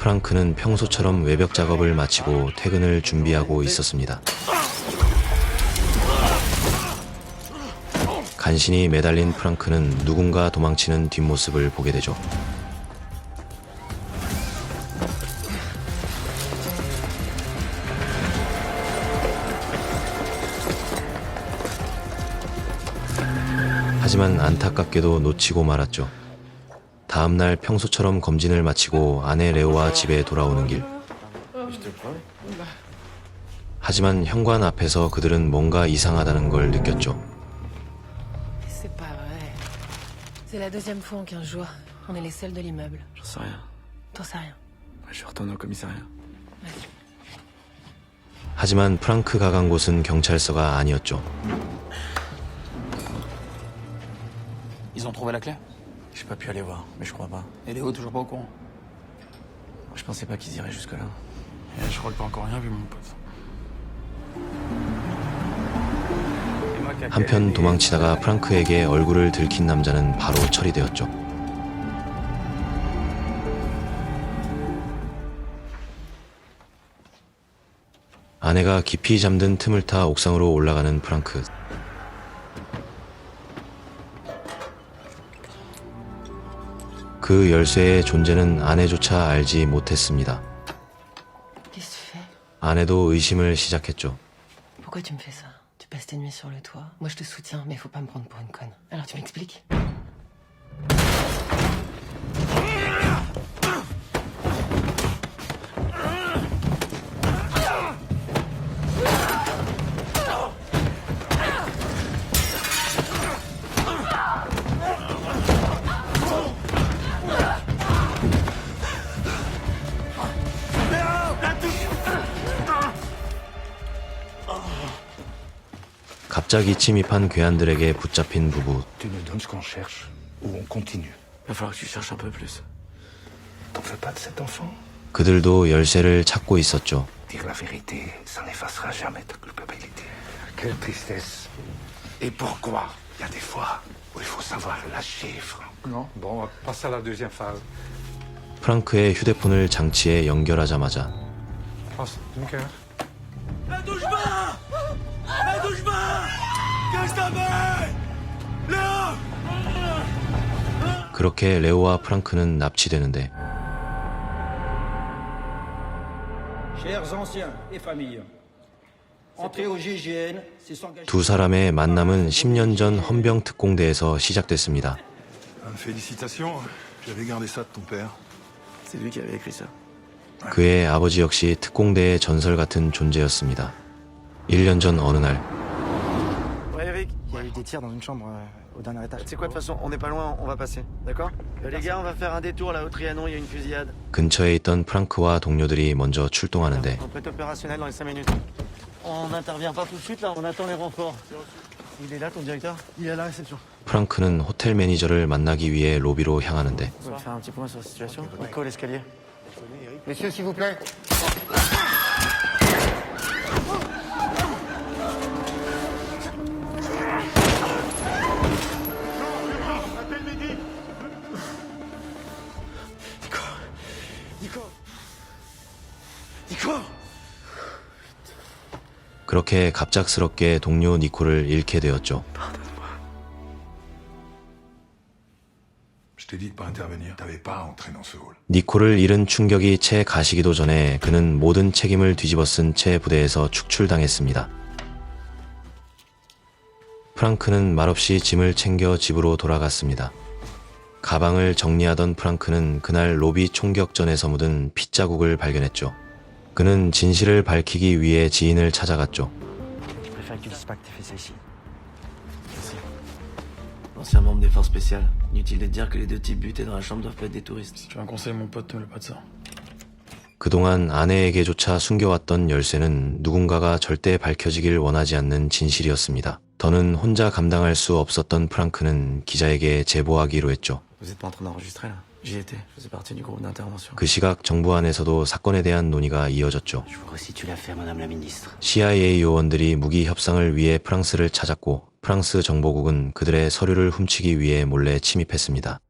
프랑크는 평소처럼 외벽 작업을 마치고 퇴근을 준비하고 있었습니다. 간신히 매달린 프랑크는 누군가 도망치는 뒷모습을 보게 되죠. 하지만 안타깝게도 놓치고 말았죠. 다음날 평소처럼 검진을 마치고 아내 레오와 집에 돌아오는 길. 하지만 현관 앞에서 그들은 뭔가 이상하다는 걸 느꼈죠. C'est pas vrai. C'est la deuxième fois en 15 jours. On est les seuls de l'immeuble. J'en sais rien. T'en sais rien. Je retourne au commissariat. Vas-y. 하지만 프랑크가 간 곳은 경찰서가 아니었죠. Ils ont trouvé la clé? J'ai pas pu aller voir, mais je crois pas. Et Léo toujours pas au courant? Je pensais pas qu'ils iraient jusque-là. Et je crois que t'as encore rien vu, mon pote. 한편 도망치다가 프랑크에게 얼굴을 들킨 남자는 바로 처리되었죠. 아내가 깊이 잠든 틈을 타 옥상으로 올라가는 프랑크. 그 열쇠의 존재는 아내조차 알지 못했습니다. Qu'est-ce que tu fais? 아내도 의심을 시작했죠. Pourquoi tu me fais ça? Tu passes tes nuits sur le toit. Moi je te soutiens, mais faut pas me prendre pour une conne. Alors tu m'expliques? 갑자기 침입한 괴한들에게 붙잡힌 부부. Tu nous donnes ce qu'on cherche ou on continue. Va falloir que tu cherches un peu plus. T'en fais pas de cet enfant? 그들도 열쇠를 찾고 있었죠. Dire la vérité, ça n'effacera jamais ta culpabilité. Quelle tristesse. Et pourquoi? Il y a des fois où il faut savoir lâcher, Franck. Non, bon, on va passer à la deuxième phase. 프랑크의 휴대폰을 장치에 연결하자마자 Passe, une cœur. 그렇게 레오와 프랑크는 납치되는데 Chers anciens et familles, entrée au GIGN, c'est s'engager. 두 사람의 만남은 10년 전 헌병 특공대에서 시작됐습니다. Félicitations, j'avais gardé ça de ton père. C'est lui qui avait écrit ça. 그의 아버지 역시 특공대의 전설 같은 존재였습니다. 1년 전 어느 날 Ouais, Eric, il y a eu des tirs dans une chambre au dernier étage. Tu sais quoi, de toute façon, on n'est pas loin, on va passer, d'accord? Les gars, on va faire un détour là au Trianon, il y a une fusillade. 근처에 있던 프랑크와 동료들이 먼저 출동하는데 On peut être opérationnel dans les 5 minutes. On n'intervient pas tout de suite là, on attend les renforts. Il est là, ton directeur? Il est à la réception. 프랑크는 호텔 매니저를 만나기 위해 로비로 향하는데 On va faire un petit point sur la situation. Nico, l'escalier. Messieurs, s'il vous plaît. 그렇게 갑작스럽게 동료 니코를 잃게 되었죠. Je t'ai dit de pas intervenir. T'avais pas à entrer dans ce hall. 니코를 잃은 충격이 채 가시기도 전에 그는 모든 책임을 뒤집어쓴 채 부대에서 축출당했습니다. 프랑크는 말없이 짐을 챙겨 집으로 돌아갔습니다. 가방을 정리하던 프랑크는 그날 로비 총격전에서 묻은 핏자국을 발견했죠. 그는 진실을 밝히기 위해 지인을 찾아갔죠. Je préfère que tu dises pas que t'as fait ça ici. Ancien membre des forces spéciales. Inutile de dire que les deux types butés dans la chambre doivent pas être des touristes. Si tu veux un conseil, mon pote, ne mets pas de ça. 그동안 아내에게조차 숨겨왔던 열쇠는 누군가가 절대 밝혀지길 원하지 않는 진실이었습니다. 더는 혼자 감당할 수 없었던 프랑크는 기자에게 제보하기로 했죠. Vous êtes pas en train d'enregistrer là? J'y étais. Je faisais partie du groupe d'intervention. 그 시각 정부 안에서도 사건에 대한 논의가 이어졌죠. Je vous resitue l'affaire, madame la ministre. CIA 요원들이 무기 협상을 위해 프랑스를 찾았고 프랑스 정보국은 그들의 서류를 훔치기 위해 몰래 침입했습니다.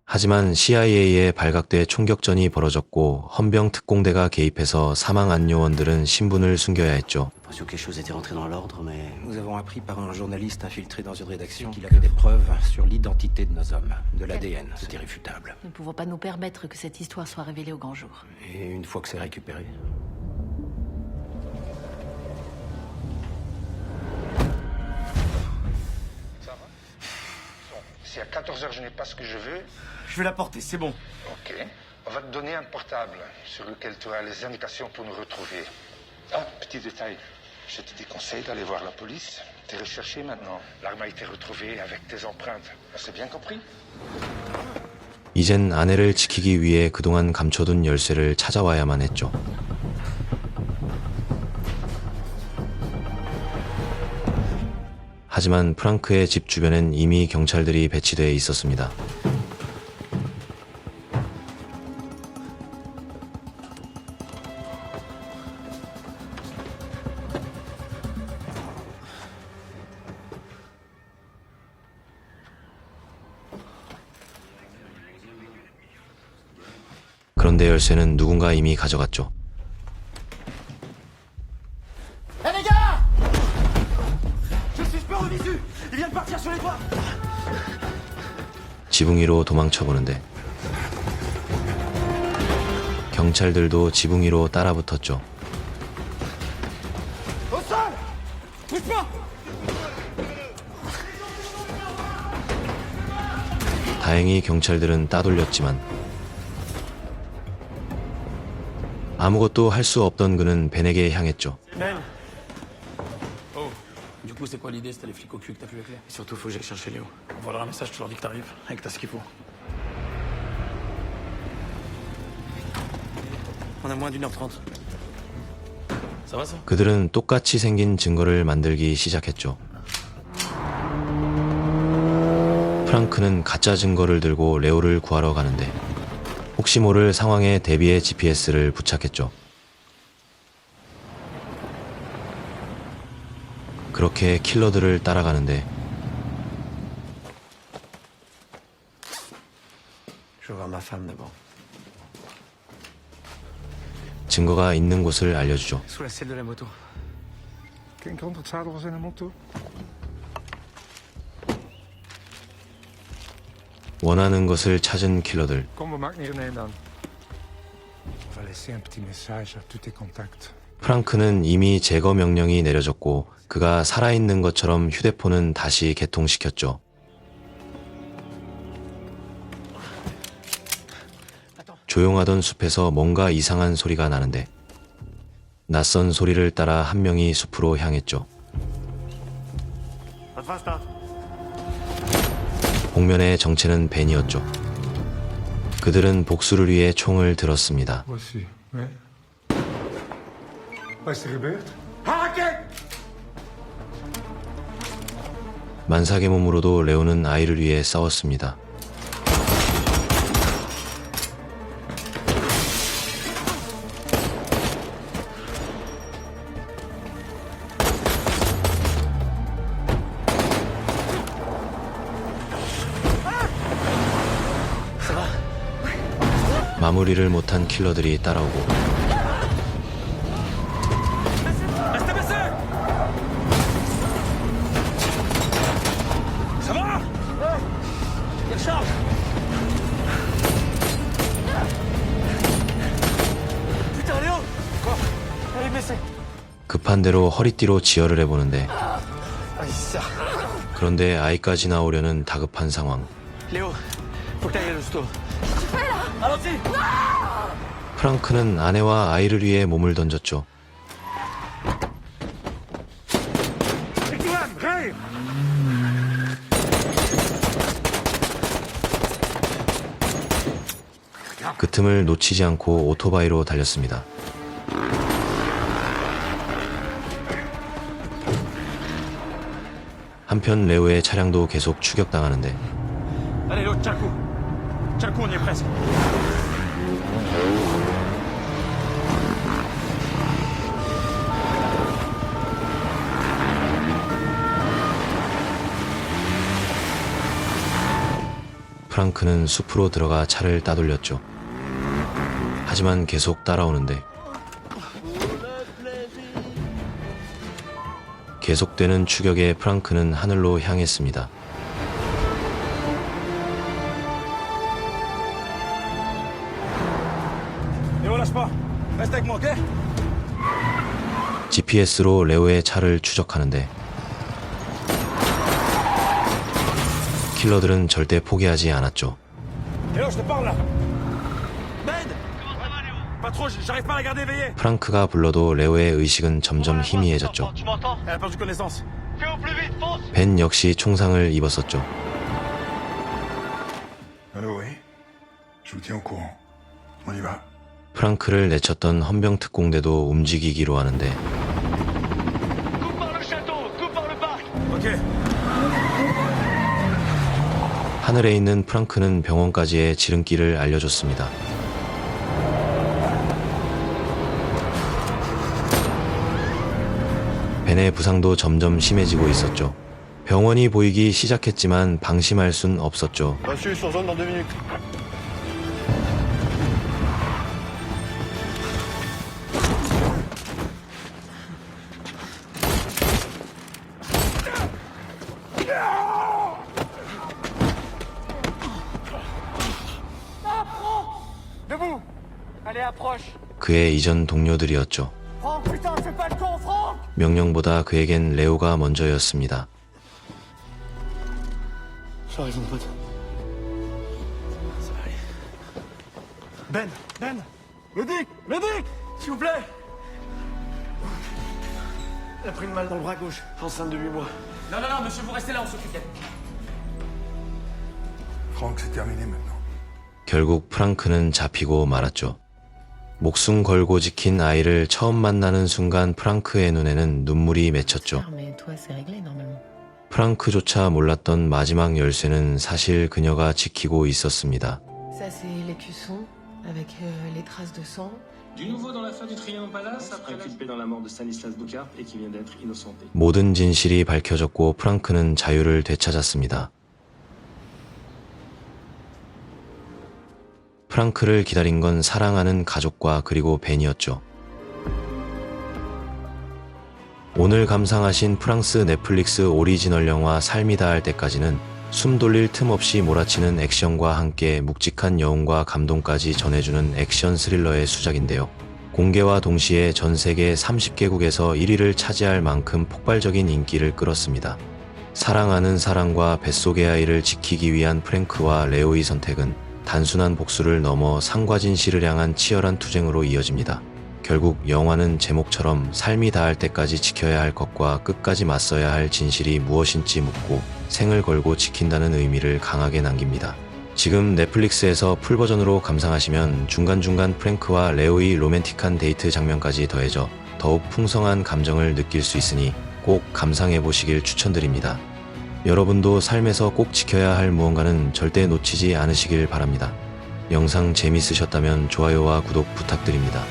하지만 CIA에 발각돼 총격전이 벌어졌고 헌병 특공대가 개입해서 사망한 요원들은 신분을 숨겨야 했죠. L'impression que les choses étaient rentrées dans l'ordre, mais... Nous avons appris par un journaliste infiltré dans une rédaction qu'il avait des preuves sur l'identité de nos hommes. De l'ADN, c'est irréfutable. Nous ne pouvons pas nous permettre que cette histoire soit révélée au grand jour. Et une fois que c'est récupéré... Si à 14h je n'ai pas ce que je veux, Je vais la porter, c'est bon. ok. On va te donner un portable sur lequel tu as les indications pour nous retrouver. Ah, petit détail. Je te déconseille d'aller voir la police. T'es recherché maintenant. L'arme a été retrouvée avec tes empreintes. On s'est bien compris? 이젠 아내를 지키기 위해 그동안 감춰둔 열쇠를 찾아와야만 했죠. 하지만 프랑크의 집 주변엔 이미 경찰들이 배치되어 있었습니다. 그런데 열쇠는 누군가 이미 가져갔죠. Hé les gars! Je suis suspect au visu! Il vient de partir sur les toits! 지붕 위로 도망쳐보는데 경찰들도 지붕 위로 따라붙었죠. Au sol! Bouge pas! 다행히 경찰들은 따돌렸지만 아무것도 할 수 없던 그는 벤에게 향했죠. Oh. Du coup, c'est quoi l'idée? C'était les flics au cul que t'as plus la clé? Et surtout, faut que j'aille chercher Léo. On va leur un message, tu leur dis que t'arrives, et que t'as ce qu'il faut. On a moins d'1h30. Ça va, ça? 그들은 똑같이 생긴 증거를 만들기 시작했죠. 프랑크는 가짜 증거를 들고 레오를 구하러 가는데 혹시 모를 상황에 대비해 GPS를 부착했죠. 그렇게 킬러들을 따라가는데 Je vais voir ma femme d'abord. 증거가 있는 곳을 알려주죠. Sous la selle de la moto. Geen kant het zadel was in de motor. 원하는 것을 찾은 킬러들. Kom, we maken hier een eind aan. On va laisser un petit message à tous tes contacts. 프랑크는 이미 제거 명령이 내려졌고 그가 살아있는 것처럼 휴대폰은 다시 개통시켰죠. 조용하던 숲에서 뭔가 이상한 소리가 나는데 낯선 소리를 따라 한 명이 숲으로 향했죠. Was war's da? 복면의 정체는 벤이었죠. 그들은 복수를 위해 총을 들었습니다. Voici, oui. Wat is er gebeurd? 만삭의 몸으로도 레오는 아이를 위해 싸웠습니다. 마무리를 못한 킬러들이 따라오고 급한 대로 허리띠로 지혈을 해보는데 그런데 아이까지 나오려는 다급한 상황. Léo, faut que t'ailles à l'hosto. 프랑크는 아내와 아이를 위해 몸을 던졌죠. 그 틈을 놓치지 않고 오토바이로 달렸습니다. 한편 레오의 차량도 계속 추격당하는데 Allez, l'autre, tiens le coup. Tiens le coup, on y est presque. 프랑크는 숲으로 들어가 차를 따돌렸죠. 하지만 계속 따라오는데 계속되는 추격에 프랑크는 하늘로 향했습니다. GPS로 레오의 차를 추적하는데 킬러들은 절대 포기하지 않았죠. 프랑크가 불러도 레오의 의식은 점점 희미해졌죠. 벤 역시 총상을 입었었죠. Allô, oui. Je vous tiens au courant. On y va. 프랑크를 내쳤던 헌병 특공대도 움직이기로 하는데 하늘에 있는 프랑크는 병원까지의 지름길을 알려줬습니다. 벤의 부상도 점점 심해지고 있었죠. 병원이 보이기 시작했지만 방심할 순 없었죠. 그의 이전 동료들이었죠. 명령보다 그에겐 레오가 먼저였습니다. Ben, Medic, s'il vous plaît. Elle a pris une balle dans le bras gauche, enceinte de 8 mois. Non, monsieur, vous restez là, on s'occupe d'elle. Franck, c'est terminé maintenant. 결국 프랑크는 잡히고 말았죠. 목숨 걸고 지킨 아이를 처음 만나는 순간 프랑크의 눈에는 눈물이 맺혔죠. Mais toi, c'est réglé normalement. 프랑크조차 몰랐던 마지막 열쇠는 사실 그녀가 지키고 있었습니다. Ça, c'est l'écusson avec les traces de sang. Du nouveau dans l'affaire du Trianon Palace, inculpé dans la mort de Stanislas Boucard et qui vient d'être innocenté. 모든 진실이 밝혀졌고 프랑크는 자유를 되찾았습니다. 프랑크를 기다린 건 사랑하는 가족과 그리고 벤이었죠. 오늘 감상하신 프랑스 넷플릭스 오리지널 영화 삶이 다할 때까지는 숨 돌릴 틈 없이 몰아치는 액션과 함께 묵직한 여운과 감동까지 전해주는 액션 스릴러의 수작인데요. 공개와 동시에 전 세계 30개국에서 1위를 차지할 만큼 폭발적인 인기를 끌었습니다. 사랑하는 사람과 뱃속의 아이를 지키기 위한 프랭크와 레오의 선택은 단순한 복수를 넘어 상과 진실을 향한 치열한 투쟁으로 이어집니다. 결국 영화는 제목처럼 삶이 다할 때까지 지켜야 할 것과 끝까지 맞서야 할 진실이 무엇인지 묻고 생을 걸고 지킨다는 의미를 강하게 남깁니다. 지금 넷플릭스에서 풀버전으로 감상하시면 중간중간 프랭크와 레오의 로맨틱한 데이트 장면까지 더해져 더욱 풍성한 감정을 느낄 수 있으니 꼭 감상해보시길 추천드립니다. 여러분도 삶에서 꼭 지켜야 할 무언가는 절대 놓치지 않으시길 바랍니다. 영상 재밌으셨다면 좋아요와 구독 부탁드립니다.